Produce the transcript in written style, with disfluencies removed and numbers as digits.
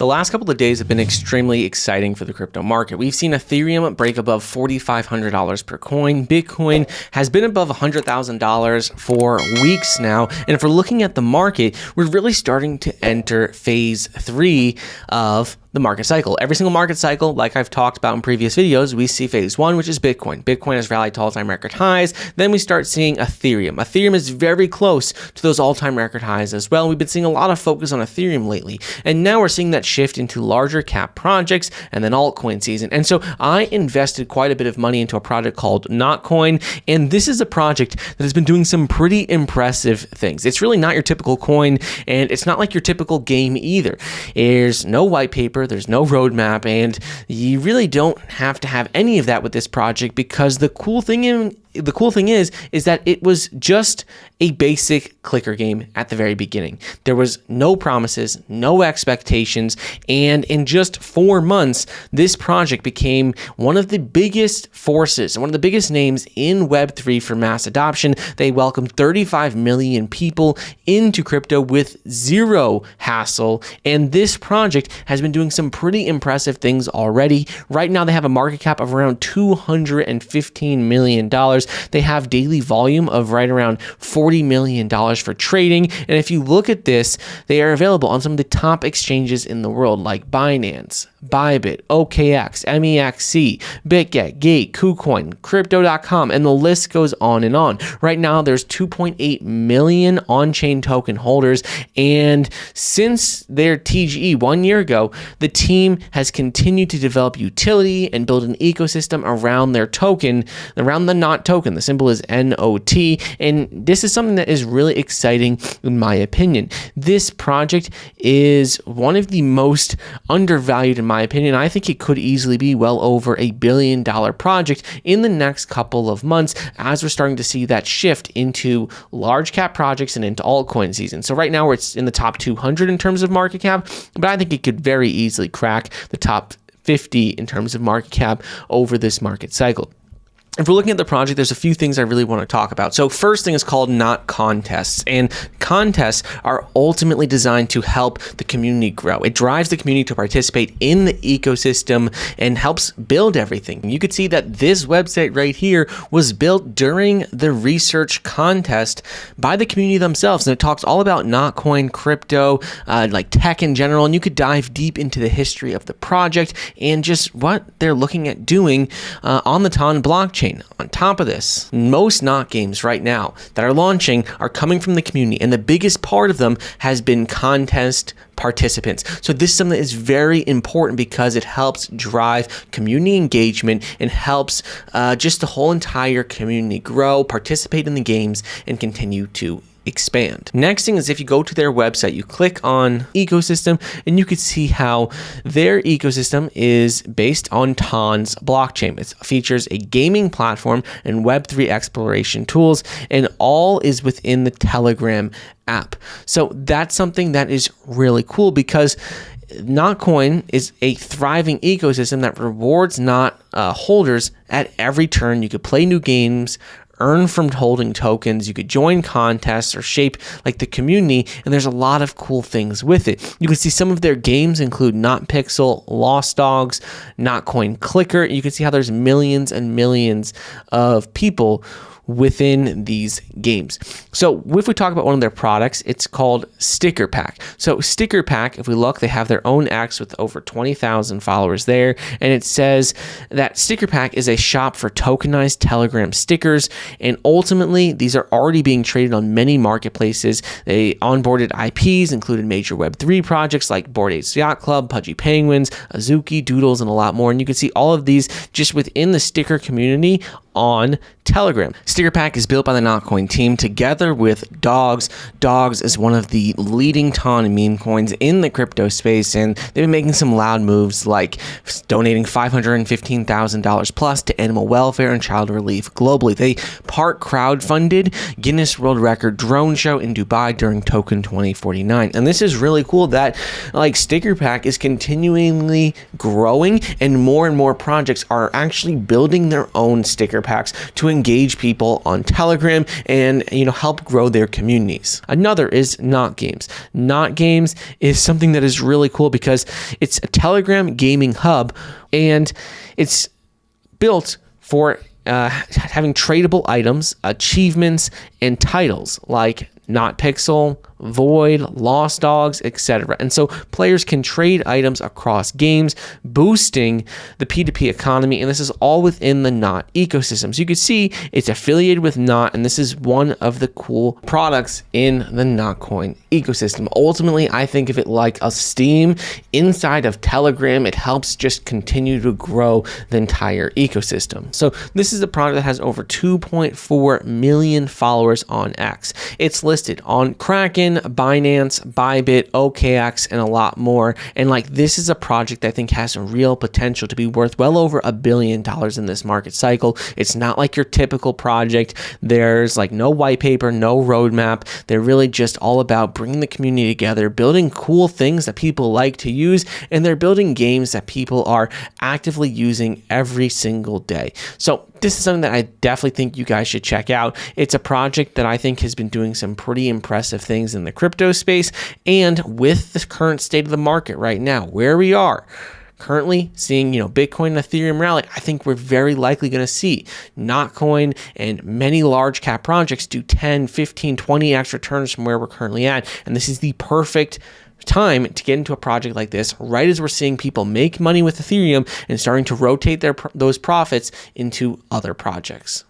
The last couple of days have been extremely exciting for the crypto market. We've seen Ethereum break above $4,500 per coin. Bitcoin has been above $100,000 for weeks now. And if we're looking at the market, we're really starting to enter phase 3 of the market cycle. Every single market cycle, like I've talked about in previous videos, we see phase 1, which is Bitcoin. Bitcoin has rallied to all-time record highs. Then we start seeing Ethereum. Ethereum is very close to those all-time record highs as well. We've been seeing a lot of focus on Ethereum lately. And now we're seeing that shift into larger cap projects and then altcoin season. And so I invested quite a bit of money into a project called Notcoin. And this is a project that has been doing some pretty impressive things. It's really not your typical coin, and it's not like your typical game either. There's no white paper, there's no roadmap, and you really don't have to have any of that with this project, because the cool thing is that it was just a basic clicker game at the very beginning. There was no promises, no expectations, and in just 4 months, this project became one of the biggest forces and one of the biggest names in Web3 for mass adoption. They welcomed 35 million people into crypto with zero hassle, and this project has been doing some pretty impressive things already. Right now, they have a market cap of around $215 million. They have daily volume of right around $40 million for trading. And if you look at this, they are available on some of the top exchanges in the world, like Binance, Bybit, OKX, MEXC, BitGet, Gate, KuCoin, Crypto.com, and the list goes on and on. Right now, there's 2.8 million on-chain token holders, and since their TGE 1 year ago, the team has continued to develop utility and build an ecosystem around their token, around the NOT token. The symbol is NOT, and this is something that is really exciting in my opinion. This project is one of the most undervalued in my opinion. I think it could easily be well over $1 billion project in the next couple of months, as we're starting to see that shift into large cap projects and into altcoin season. So right now it's in the top 200 in terms of market cap, but I think it could very easily crack the top 50 in terms of market cap over this market cycle. If we're looking at the project, there's a few things I really want to talk about. So first thing is called NOT contests, and contests are ultimately designed to help the community grow. It drives the community to participate in the ecosystem and helps build everything. You could see that this website right here was built during the research contest by the community themselves, and it talks all about Notcoin, crypto, like tech in general, and you could dive deep into the history of the project and just what they're looking at doing on the TON blockchain. On top of this, most NOT games right now that are launching are coming from the community, and the biggest part of them has been contest participants. So this is something that is very important because it helps drive community engagement and helps just the whole entire community grow, participate in the games, and continue to expand. Next thing is, if you go to their website, you click on ecosystem, and you can see how their ecosystem is based on TON's blockchain. It features a gaming platform and Web3 exploration tools, and all is within the Telegram app. So that's something that is really cool, because Notcoin is a thriving ecosystem that rewards NOT holders at every turn. You could play new games, earn from holding tokens, you could join contests or shape like the community, and there's a lot of cool things with it. You can see some of their games include NotPixel, Lost Dogs, Notcoin Clicker. You can see how there's millions and millions of people within these games. So if we talk about one of their products, it's called Sticker Pack. So Sticker Pack, if we look, they have their own X with over 20,000 followers there, and it says that Sticker Pack is a shop for tokenized Telegram stickers, and ultimately these are already being traded on many marketplaces. They onboarded IPs, included major Web3 projects like Bored Apes Yacht Club, Pudgy Penguins, Azuki, Doodles, and a lot more, and you can see all of these just within the sticker community on Telegram. Sticker Pack is built by the Notcoin team together with Dogs. Dogs is one of the leading TON meme coins in the crypto space, and they've been making some loud moves like donating $515,000 plus to animal welfare and child relief globally. They part crowdfunded Guinness World Record drone show in Dubai during Token 2049. And this is really cool that like Sticker Pack is continually growing, and more projects are actually building their own sticker player packs to engage people on Telegram and, help grow their communities. Another is Not Games. Not Games is something that is really cool because it's a Telegram gaming hub, and it's built for having tradable items, achievements, and titles like Not Pixel, Void, Lost Dogs, etc. And so players can trade items across games, boosting the P2P economy, and this is all within the Not ecosystem. So you can see it's affiliated with Not, and this is one of the cool products in the Notcoin ecosystem. Ultimately, I think of it like a Steam inside of Telegram. It helps just continue to grow the entire ecosystem. So this is a product that has over 2.4 million followers on X. It's listed on Kraken, Binance, Bybit, OKX, and a lot more. And this is a project that I think has some real potential to be worth well over $1 billion in this market cycle. It's not like your typical project. There's no white paper, no roadmap. They're really just all about bringing the community together, building cool things that people like to use, and they're building games that people are actively using every single day. So this is something that I definitely think you guys should check out. It's a project that I think has been doing some pretty impressive things in the crypto space, and with the current state of the market right now, where we are currently seeing, Bitcoin and Ethereum rally, I think we're very likely going to see Notcoin and many large cap projects do 10, 15, 20x returns from where we're currently at. And this is the perfect time to get into a project like this, right as we're seeing people make money with Ethereum and starting to rotate those profits into other projects.